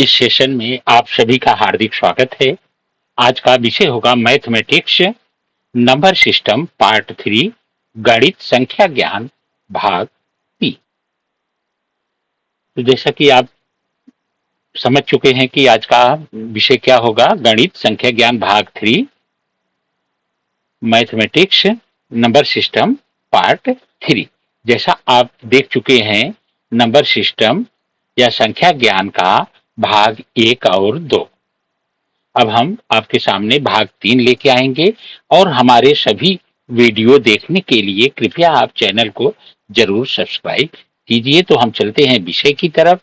इस सेशन में आप सभी का हार्दिक स्वागत है। आज का विषय होगा मैथमेटिक्स नंबर सिस्टम पार्ट 3 गणित संख्या ज्ञान भाग 3। तो जैसा कि आप समझ चुके हैं कि आज का विषय क्या होगा, गणित संख्या ज्ञान भाग 3 मैथमेटिक्स नंबर सिस्टम पार्ट 3। जैसा आप देख चुके हैं, नंबर सिस्टम या संख्या ज्ञान का भाग 1 और 2। अब हम आपके सामने भाग 3 लेके आएंगे और हमारे सभी वीडियो देखने के लिए कृपया आप चैनल को जरूर सब्सक्राइब कीजिए। तो हम चलते हैं विषय की तरफ।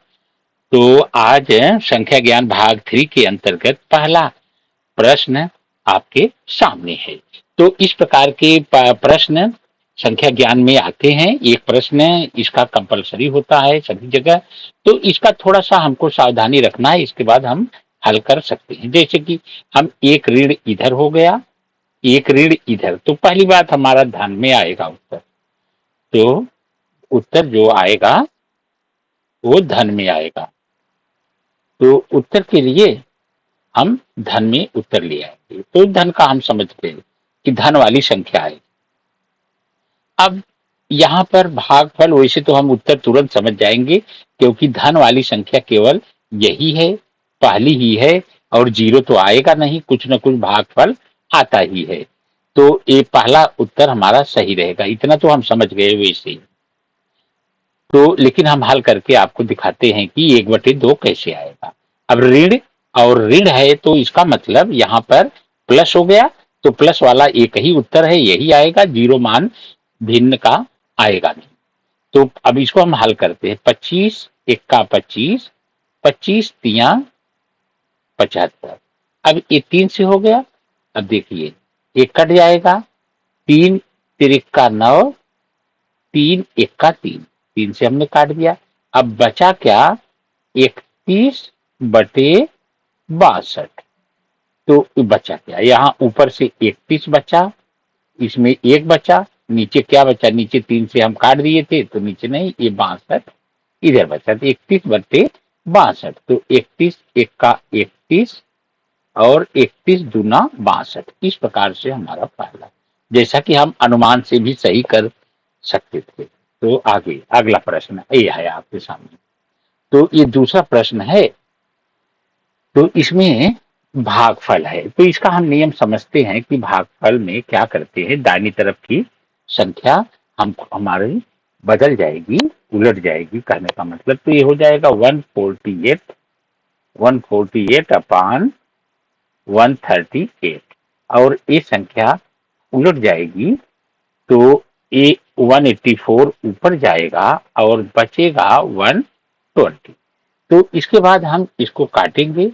तो आज संख्या ज्ञान भाग 3 के अंतर्गत पहला प्रश्न आपके सामने है। तो इस प्रकार के प्रश्न संख्या ज्ञान में आते हैं। एक प्रश्न इसका कंपलसरी होता है सभी जगह, तो इसका थोड़ा सा हमको सावधानी रखना है, इसके बाद हम हल कर सकते हैं। जैसे कि हम एक ऋण इधर हो गया, एक ऋण इधर, तो पहली बात हमारा धन में आएगा उत्तर। तो उत्तर जो आएगा वो धन में आएगा। तो उत्तर के लिए हम धन में उत्तर ले आएंगे। तो धन का हम समझते हैं कि धन वाली संख्या है। अब यहाँ पर भागफल, वैसे तो हम उत्तर तुरंत समझ जाएंगे क्योंकि धन वाली संख्या केवल यही है, पहली ही है, और जीरो तो आएगा नहीं, कुछ न कुछ भागफल आता ही है। तो ये पहला उत्तर हमारा सही रहेगा, इतना तो हम समझ गए वैसे ही। तो लेकिन हम हल करके आपको दिखाते हैं कि 1/2 कैसे आएगा। अब ऋण और ऋण है तो इसका मतलब यहाँ पर प्लस हो गया, तो प्लस वाला एक ही उत्तर है, यही आएगा, जीरो मान भिन्न का आएगा नहीं। तो अब इसको हम हल करते हैं। 25 एक्का 25, 25 तिया 75। अब ये 3 से हो गया। अब देखिए एक कट जाएगा, 3 तिरिक्का 9, 3 एक्का 3, 3 से हमने काट दिया। अब बचा क्या, 31/62। तो बचा क्या, यहाँ ऊपर से 31 बचा, इसमें एक बचा, नीचे क्या बचा, नीचे 3 से हम काट दिए थे तो नीचे नहीं, ये 62 इधर बचा, तो 31/62। तो 31 एक्का 31 और 31 दूना 62। इस प्रकार से हमारा पहला, जैसा कि हम अनुमान से भी सही कर सकते थे। तो आगे अगला प्रश्न ये है आपके सामने। तो ये दूसरा प्रश्न है। तो इसमें भागफल है, तो इसका हम नियम समझते हैं कि भागफल में क्या करते हैं, दाहिनी तरफ की संख्या हम हमारी बदल जाएगी, उलट जाएगी। कहने का मतलब तो ये हो जाएगा 148/138 और ये संख्या उलट जाएगी तो ये 184 ऊपर जाएगा और बचेगा 120। तो इसके बाद हम इसको काटेंगे,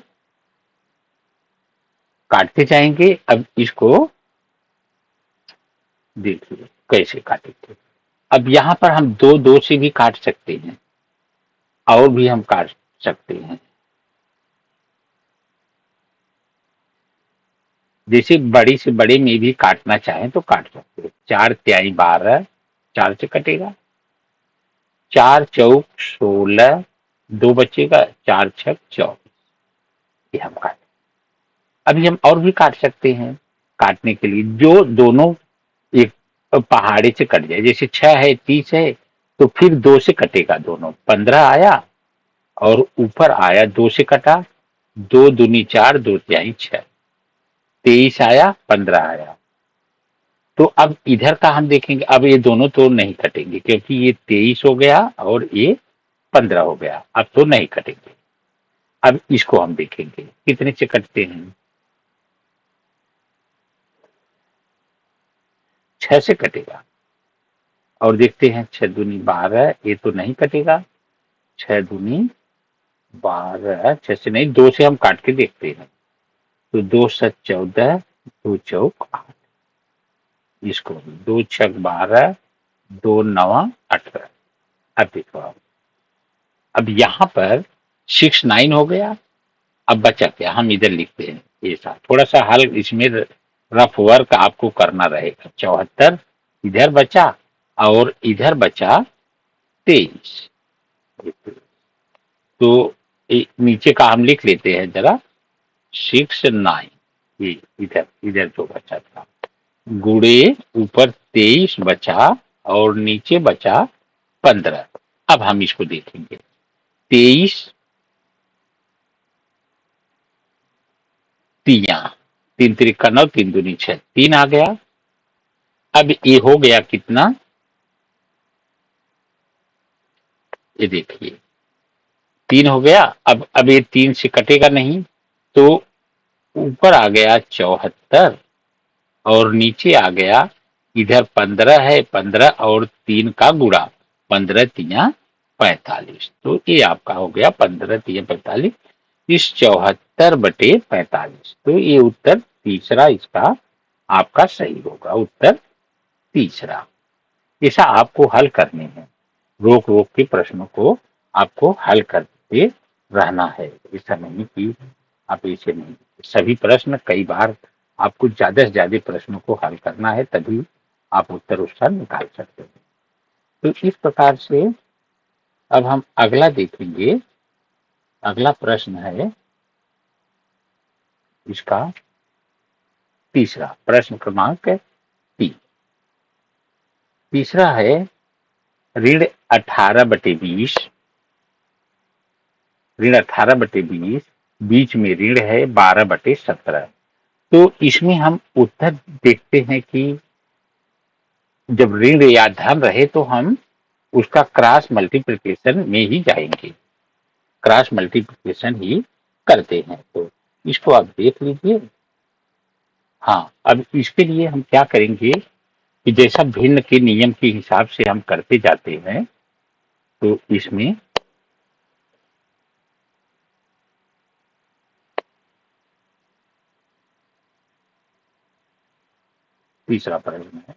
काटते जाएंगे। अब इसको देखिए कैसे काटेंगे। अब यहाँ पर हम दो दो से भी काट सकते हैं और भी हम काट सकते हैं। जैसे बड़ी से बड़े में भी काटना चाहें तो काट सकते हैं। 4 तिहाई 12, 4 से कटेगा, 4 चौक 16, 2 बचेगा, 4 छक 24, ये हम काट। अभी हम और भी काट सकते हैं। काटने के लिए जो दोनों एक पहाड़े से कट जाए, जैसे 6 है 30 है तो फिर 2 से कटेगा, दोनों 15 आया और ऊपर आया 2 से कटा, 2 दूनी 4, 2 तिहाई 6, 23 आया, 15 आया। तो अब इधर का हम देखेंगे। अब ये दोनों तो नहीं कटेंगे क्योंकि ये 23 हो गया और ये 15 हो गया, अब तो नहीं कटेंगे। अब इसको हम देखेंगे कितने से कटते हैं। 6 से कटेगा और देखते हैं 6 दूनी 12, ये तो नहीं कटेगा। 6 दूनी 12, 6 से नहीं, 2 से हम काट के देखते हैं। तो 2 7 14, 2 चौक 8, इसको 2 छक 12, 2 9 18। अब देखो आप, अब यहाँ पर 6 9 हो गया। अब बचा क्या, हम इधर लिखते हैं ऐसा, थोड़ा सा हल इसमें रफ वर्क आपको करना रहेगा। 74 इधर बचा और इधर बचा 23। तो नीचे का हम लिख लेते हैं जरा। 6 9, ये इधर इधर जो बचा था, गुड़े ऊपर 23 बचा और नीचे बचा 15। अब हम इसको देखेंगे। 23 तिया, 3 3 9, 3 2 6, 3 आ गया। अब ये हो गया कितना, ये देखिए 3 हो गया। अब ये 3 से कटेगा नहीं, तो ऊपर आ गया 74 और नीचे आ गया, इधर 15 है, 15 और 3 का गुणा, 15 तिया 45। तो ये आपका हो गया 15 तिया 45, इस 74/45। तो ये उत्तर तीसरा इसका आपका सही होगा, उत्तर तीसरा। ऐसा आपको हल करने हैं, रोक रोक के प्रश्नों को आपको हल करते रहना है। ऐसा नहीं कि आप इसे नहीं, सभी प्रश्न कई बार आपको ज्यादा से ज्यादा प्रश्नों को हल करना है, तभी आप उत्तर उसका निकाल सकते हैं। तो इस प्रकार से अब हम अगला देखेंगे। अगला प्रश्न है इसका तीसरा, प्रश्न क्रमांक 3। तीसरा है ऋण 18/20, ऋण 18/20, बीच में ऋण है 12/17। तो इसमें हम उत्तर देखते हैं कि जब ऋण या धन रहे तो हम उसका क्रॉस मल्टीप्लिकेशन में ही जाएंगे, क्रॉस मल्टीप्लिकेशन ही करते हैं। तो इसको आप देख लीजिए। हाँ, अब इसके लिए हम क्या करेंगे कि जैसा भिन्न के नियम के हिसाब से हम करते जाते हैं, तो इसमें तीसरा प्रश्न है,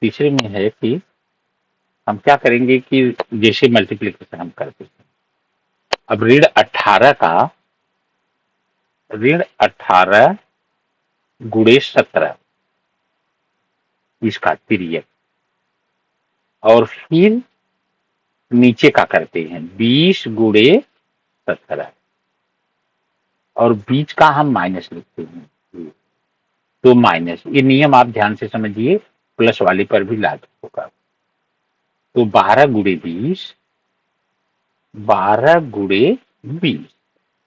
तीसरे में है कि हम क्या करेंगे कि जैसे मल्टीप्लिकेशन हम करते हैं, अब ऋण 18 गुणे 17 इसका तिर्यक, और फिर नीचे का करते हैं 20 गुणे 17 और बीच का हम माइनस लिखते हैं। तो माइनस, ये नियम आप ध्यान से समझिए, प्लस वाले पर भी लागू होगा। तो 12 गुणे 20, 12 गुणे 20,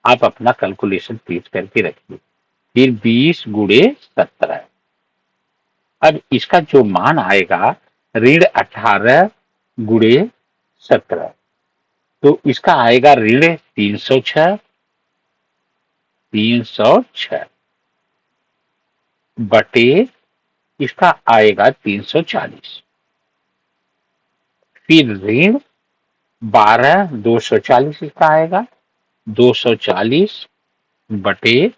आप अपना कैलकुलेशन तेज करके रखिए। फिर 20 गुणे 17। अब इसका जो मान आएगा ऋण 18 गुणे 17, तो इसका आएगा ऋण 306, 306 बटे इसका आएगा 340। फिर ऋण 12 240 इसका आएगा, 240 बटे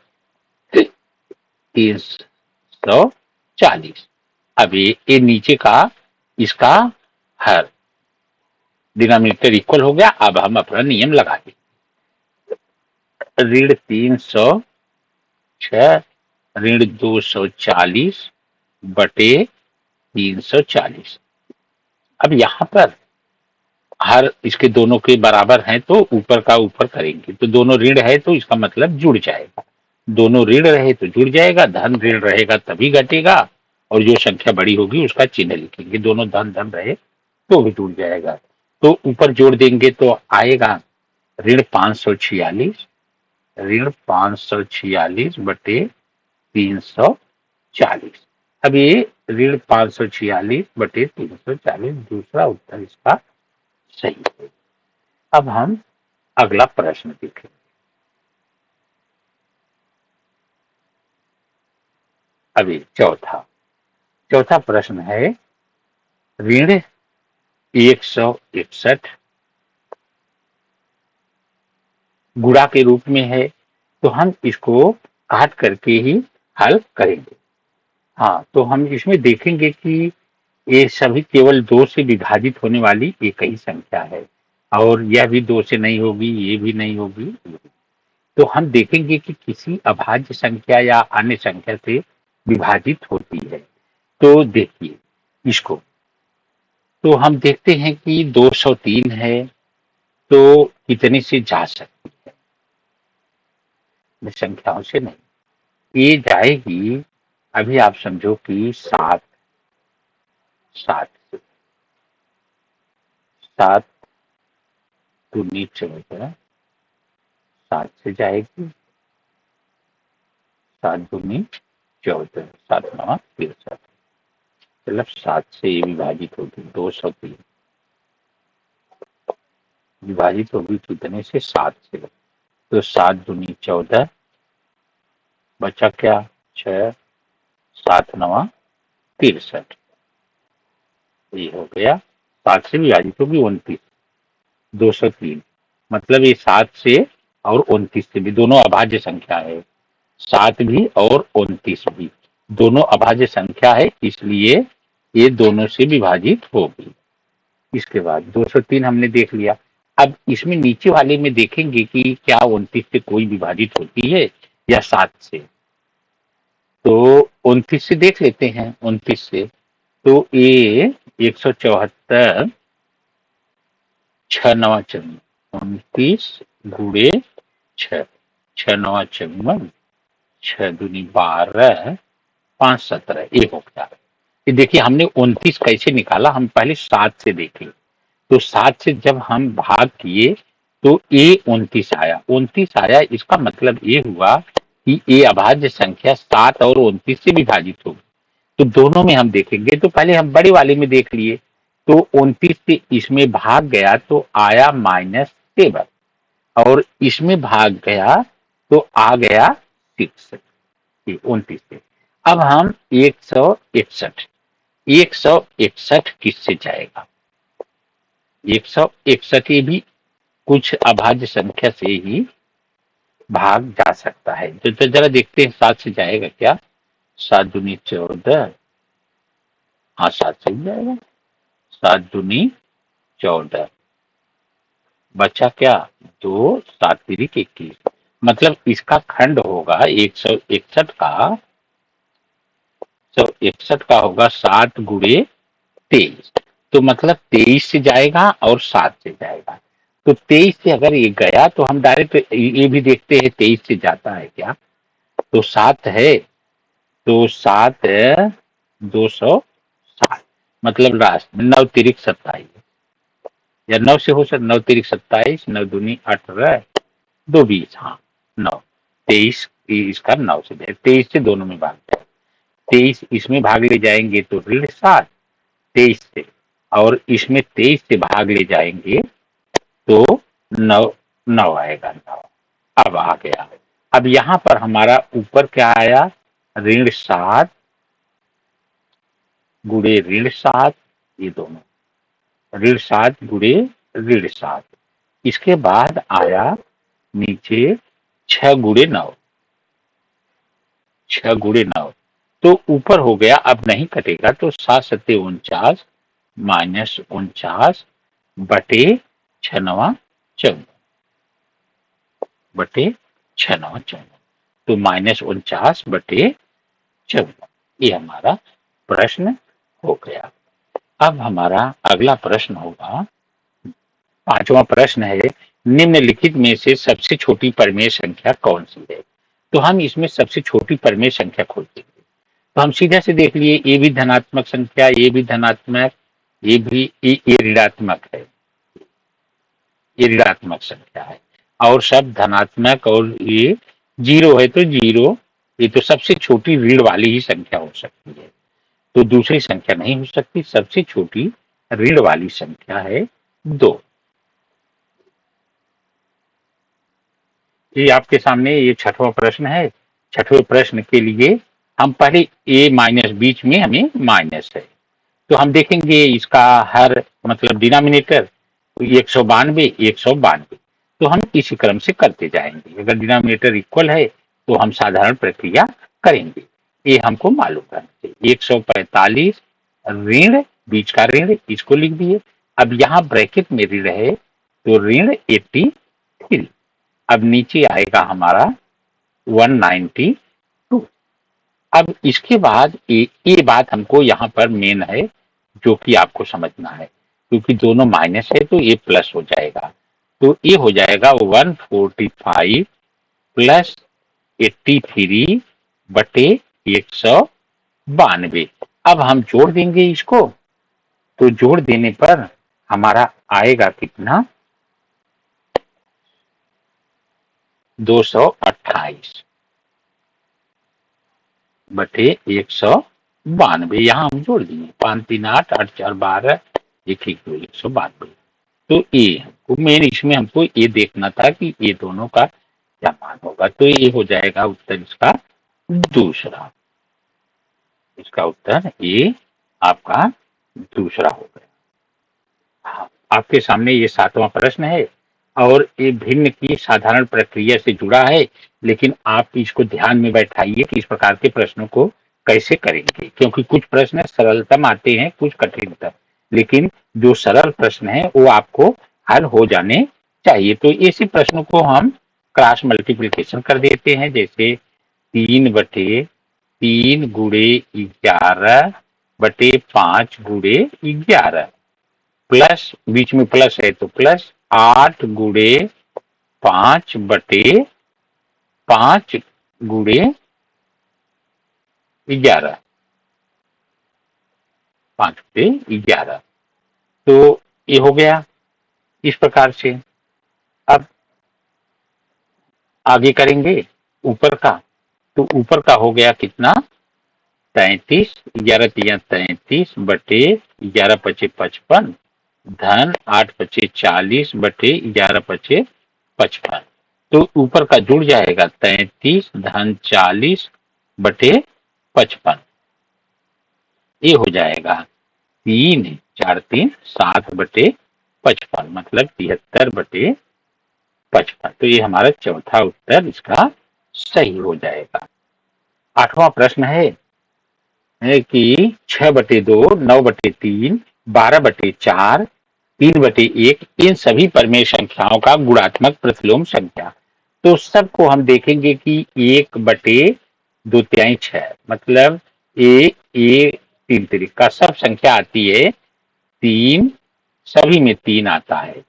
340। अब ये नीचे का इसका हर डिनोमिनेटर इक्वल हो गया। अब हम अपना नियम लगा दें। ऋण 306 ऋण 240 बटे 340। अब यहां पर हर इसके दोनों के बराबर हैं, तो ऊपर का ऊपर करेंगे, तो दोनों ऋण है तो इसका मतलब जुड़ जाएगा। दोनों ऋण रहे तो जुड़ जाएगा, धन ऋण रहेगा तभी घटेगा, और जो संख्या बड़ी होगी उसका चिन्ह लिखेंगे। दोनों धन धन रहे तो भी जुड़ जाएगा। तो ऊपर जोड़ देंगे तो आएगा ऋण 546, ऋण 546 बटे 340। अब ये ऋण 546 बटे 340 दूसरा उत्तर इसका सही है। अब हम अगला प्रश्न देखें। अभी चौथा प्रश्न है ऋण 161 गुणा के रूप में है, तो हम इसको काट करके ही हल करेंगे। हाँ, तो हम इसमें देखेंगे कि ये सभी केवल 2 से विभाजित होने वाली एक ही संख्या है, और यह भी 2 से नहीं होगी, ये भी नहीं होगी। तो हम देखेंगे कि किसी अभाज्य संख्या या अन्य संख्या से विभाजित होती है। तो देखिए इसको, तो हम देखते हैं कि 203 है, तो कितने से जा सकती संख्याओं से नहीं। ये जाएगी, अभी आप समझो कि 7 7 7 दूनी 14, 7 से जाएगी, 7 दूनी 14, 7 9 63, मतलब 7 से ये विभाजित होगी 203, विभाजित होगी कितने से? 7 से। तो 7 दूनी 14, बचा क्या? 6, 7 9 63, ये हो गया। 7 से विभाजित होगी 29, 203, मतलब ये 7 से और 29 से भी दोनों अभाज्य संख्या है। 7 भी और 29 भी दोनों अभाज्य संख्या है, इसलिए ये दोनों से विभाजित होगी। इसके बाद 203 हमने देख लिया। अब इसमें नीचे वाले में देखेंगे कि क्या 29 से कोई विभाजित होती है या 7 से। तो 29 से देख लेते हैं। 29 से तो ये 174, 6 9 54, 29 गुणे 6, 6 9 54, 6 दूनी 12, 5 17, ये हो गया। ये देखिए हमने 29 कैसे निकाला, हम पहले 7 से देखे। तो 7 से जब हम भाग किए तो ये 29 आया। 29 आया, इसका मतलब ये हुआ कि ये अभाज्य संख्या 7 और 29 से विभाजित होगी। तो दोनों में हम देखेंगे, तो पहले हम बड़े वाले में देख लिए। तो 29 से इसमें भाग गया तो आया -7, और इसमें भाग गया तो आ गया 6, 29 से। अब हम 161, 161 किससे जाएगा? 161 ये भी कुछ अभाज्य संख्या से ही भाग जा सकता है। तो जरा देखते हैं 7 से जाएगा क्या? 7 दूनी 14, हाँ 7 से ही जाएगा। 7 दूनी 14, बचा क्या? 2, 7 तिरिक 21, मतलब इसका खंड होगा 161 का, 161 का होगा 7 गुणे 23। तो मतलब 23 से जाएगा और 7 से जाएगा। तो 23 से अगर ये गया तो हम डायरेक्ट ये भी देखते हैं 23 से जाता है क्या। तो 7 है, तो 7 207, मतलब लास्ट में 9 तिरिक 27, या 9 से हो सकता, 9 तिरिक 27, 9 दूनी 18, 2 20, हाँ 9, 23 इसका 9 से जाए, 23 से दोनों में भाग जाए। 23 इसमें भाग ले जाएंगे तो ऋण 7 23 से, और इसमें 23 से भाग ले जाएंगे तो 9 9 आएगा, 9 अब आ गया। अब यहां पर हमारा ऊपर क्या आया? ऋण 7 गुणे ऋण 7, ये दोनों ऋण 7 गुणे ऋण 7। इसके बाद आया नीचे 6 गुणे 9, 6 गुणे 9, तो ऊपर हो गया, अब नहीं कटेगा तो 7 सत्ते 49 -49 बटे 6 9 14, बटे 6 9 14, तो -49 बटे 14, ये हमारा प्रश्न हो गया। अब हमारा अगला प्रश्न होगा, पांचवा प्रश्न है, निम्नलिखित में से सबसे छोटी परिमेय संख्या कौन सी है? तो हम इसमें सबसे छोटी परिमेय संख्या खोजेंगे। तो हम सीधा से देख लिए, ये भी धनात्मक संख्या, ये भी धनात्मक, ये भी, ये ऋणात्मक है, ये ऋणात्मक संख्या है, और सब धनात्मक, और ये 0 है तो 0, ये तो सबसे छोटी ऋण वाली ही संख्या हो सकती है, तो दूसरी संख्या नहीं हो सकती। सबसे छोटी ऋण वाली संख्या है 2। ये आपके सामने ये छठवां प्रश्न है। छठवें प्रश्न के लिए हम पहले ए माइनस, बीच में हमें माइनस है, तो हम देखेंगे इसका हर मतलब डिनोमिनेटर 192, 192, तो हम इसी क्रम से करते जाएंगे। अगर डिनोमिनेटर इक्वल है तो हम साधारण प्रक्रिया करेंगे, ये हमको मालूम करना चाहिए। 145 ऋण, बीच का ऋण, इसको लिख दिए। अब यहाँ ब्रैकेट में ऋण है तो ऋण 83। अब नीचे आएगा हमारा 192। अब इसके बाद ये बात हमको यहाँ पर मेन है, जो कि आपको समझना है, क्योंकि दोनों माइनस है तो ये प्लस हो जाएगा। तो ये हो जाएगा 145 प्लस 83 बटे 192। अब हम जोड़ देंगे इसको, तो जोड़ देने पर हमारा आएगा कितना, 228 बटे 192। यहाँ हम जोड़ दिए 5 3 8 8 4 12 1 1 2 192। तो ये हमको मेन इसमें हमको ये देखना था कि ये दोनों का क्या मान होगा। तो ये हो जाएगा उत्तर इसका दूसरा। इसका उत्तर ये आपका दूसरा हो गया। हाँ, आपके सामने ये 7वां प्रश्न है और ये भिन्न की साधारण प्रक्रिया से जुड़ा है, लेकिन आप इसको ध्यान में बैठाइए कि इस प्रकार के प्रश्नों को कैसे करेंगे, क्योंकि कुछ प्रश्न सरलतम आते हैं, कुछ कठिनतम, लेकिन जो सरल प्रश्न है वो आपको हल हो जाने चाहिए। तो इसी प्रश्नों को हम क्रॉस मल्टीप्लिकेशन कर देते हैं, जैसे 3 बटे 3 गुणे 11 बटे 5 गुणे 11 प्लस, बीच में प्लस है तो प्लस 8 गुणे 5 बटे 5 गुणे 11, 5 बटे 11। तो ये हो गया इस प्रकार से। अब आगे करेंगे ऊपर का, तो ऊपर का हो गया कितना, 33, 11 तिया 33 बटे 11 पचे 55 धन 8 पचे 40 बटे 11 पचे 55। तो ऊपर का जुड़ जाएगा 33 धन 40 बटे 55। ये हो जाएगा 3 4 3 7 बटे 55, मतलब 73 बटे 55। तो ये हमारा चौथा उत्तर इसका सही हो जाएगा। 8वां प्रश्न है कि 6 बटे 2 9 बटे 3 12 बटे 4 3 बटे 1 इन सभी परमेय संख्याओं का गुणात्मक प्रतिलोम संख्या। तो सबको हम देखेंगे कि 1 बटे 2 तिहाई 6, मतलब ए 3 तिरिक का सब संख्या आती है 3, सभी में 3 आता है।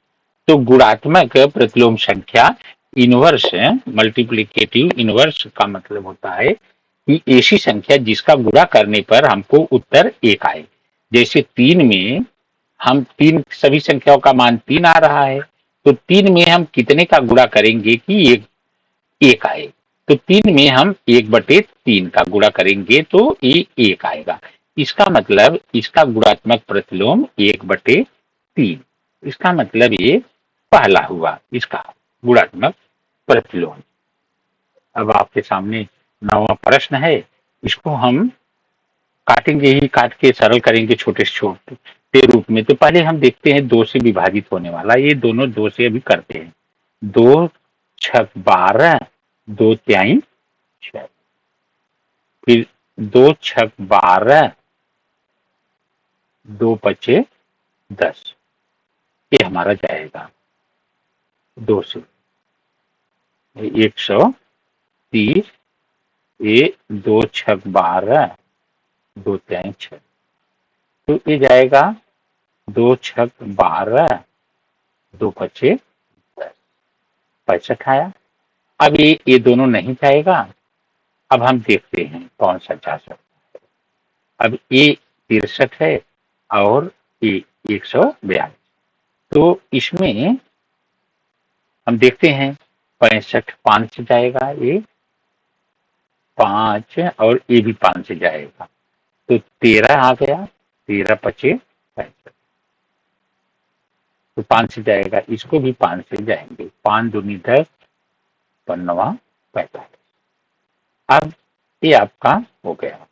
तो गुणात्मक प्रतिलोम संख्या इनवर्स मल्टीप्लिकेटिव इनवर्स का मतलब होता है कि ऐसी संख्या जिसका गुणा करने पर हमको उत्तर 1 आए। जैसे 3 में हम 3 सभी संख्याओं का मान 3 आ रहा है, तो 3 में हम कितने का गुणा करेंगे कि 1 आए। तो 3 में हम 1 बटे 3 का गुणा करेंगे तो ये 1 आएगा। इसका मतलब इसका गुणात्मक प्रतिलोम 1 बटे 3। इसका मतलब ये पहला हुआ इसका गुणात्मक प्रतिलोम। अब आपके सामने 9वां प्रश्न है, इसको हम काटेंगे ही, काट के सरल करेंगे छोटे से छोटे के रूप में। तो पहले हम देखते हैं 2 से विभाजित होने वाला, ये दोनों 2 से अभी करते हैं। 2 छक 12 2 तिहाई 6, फिर 2 छक 12 2 पचे 10। ये हमारा जाएगा 2 से 130, ये 2 छक 12 2 तिहाई 6। तो ये जाएगा 2 छक 12 2 पचे 10, 65 आया। अब ये दोनों नहीं जाएगा। अब हम देखते हैं कौन सा जा सकता है। अब ये 63 है और ये 142। तो इसमें हम देखते हैं 65 5 से जाएगा, ये 5 और ये भी 5 से जाएगा, तो 13 आ गया, 13 पचे 65। तो 5 से जाएगा, इसको भी 5 से जाएंगे, 5 दूनी 10 15 45। अब ये आपका हो गया।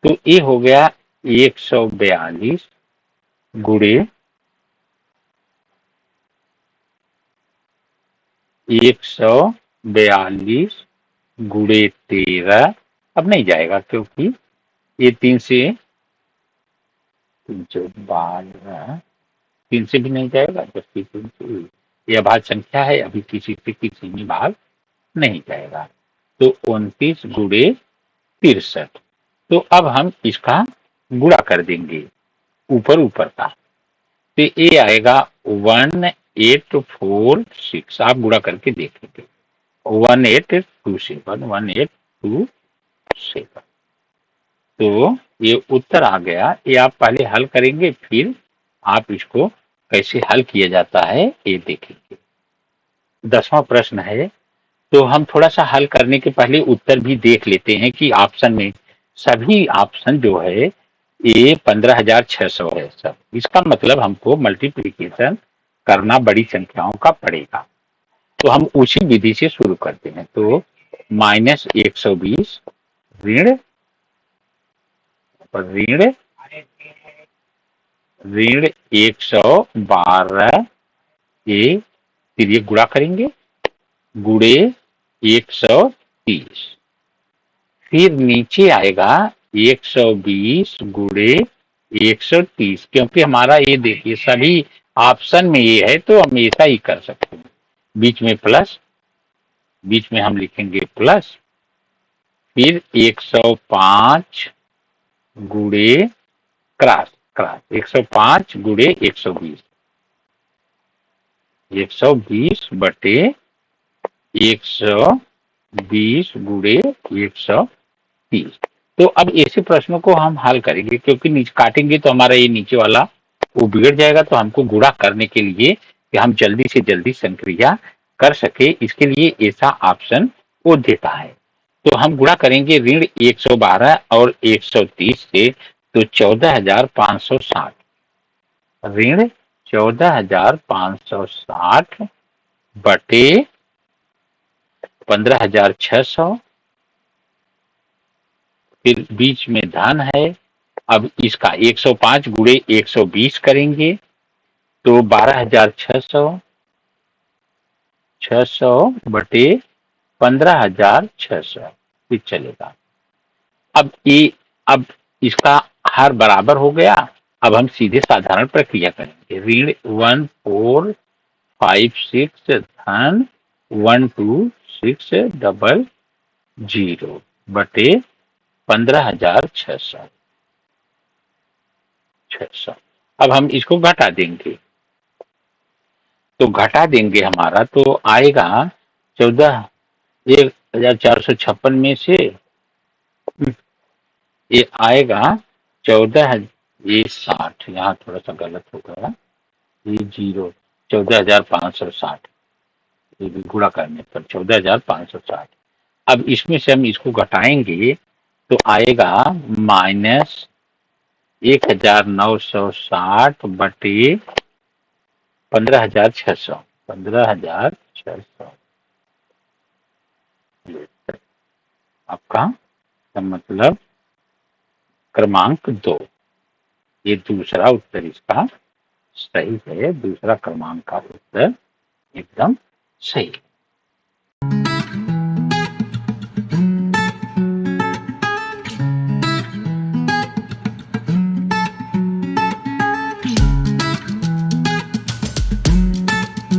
तो ये हो गया 142 गुणे 142 गुणे 13। अब नहीं जाएगा क्योंकि ये 3 से 12 3 से भी नहीं जाएगा, जबकि 3 से यह भाग संख्या है, अभी किसी से किसी में भाग नहीं जाएगा। तो 29 गुणे 63। तो अब हम इसका गुणा कर देंगे ऊपर ऊपर का, तो ये आएगा 1846। आप गुणा करके देखेंगे 1827 तो ये उत्तर आ गया। ये आप पहले हल करेंगे, फिर आप इसको कैसे हल किया जाता है ये देखेंगे। 10वां प्रश्न है, तो हम थोड़ा सा हल करने के पहले उत्तर भी देख लेते हैं कि ऑप्शन में सभी ऑप्शन जो है ये 15,600 है सब। इसका मतलब हमको मल्टीप्लिकेशन करना बड़ी संख्याओं का पड़ेगा। तो हम उसी विधि से शुरू करते हैं। तो -120 ऋण ऋण ऋण 112 ये, फिर ये गुणा करेंगे, गुणे 130, फिर नीचे आएगा 120 गुणे 130, क्योंकि हमारा ये देखिए सभी ऑप्शन में ये है तो हम ऐसा ही कर सकते हैं। बीच में प्लस, बीच में हम लिखेंगे प्लस, फिर 105 गुणे क्रॉस क्रॉस 105 गुणे 120, 120 बटे 120 गुणे 130। तो अब ऐसे प्रश्नों को हम हल करेंगे, क्योंकि नीचे काटेंगे तो हमारा ये नीचे वाला वो बिगड़ जाएगा। तो हमको गुणा करने के लिए कि हम जल्दी से जल्दी संक्रिया कर सके, इसके लिए ऐसा ऑप्शन वो देता है। तो हम गुणा करेंगे ऋण 112 और 130 से, तो 14,560 ऋण 14,560 बटे 15,600, फिर बीच में धन है। अब इसका 105 गुणे 120 करेंगे तो 12,600, 600 बटे 15,600 फिर चलेगा। अब इसका हर बराबर हो गया। अब हम सीधे साधारण प्रक्रिया करेंगे। ऋण 1456 धन 12600 बटे 15,600। अब हम इसको घटा देंगे, तो घटा देंगे हमारा तो आएगा 14,456 में से ये आएगा 14, ये 60, यहाँ थोड़ा सा गलत हो गया, ये 0, 14,560, ये भी गुणा करने पर 14,560। अब इसमें से हम इसको घटाएंगे तो आएगा -1,960 बटे 15,600, 15,600 आपका मतलब क्रमांक 2, ये दूसरा उत्तर इसका सही है। दूसरा क्रमांक का उत्तर एकदम सही है।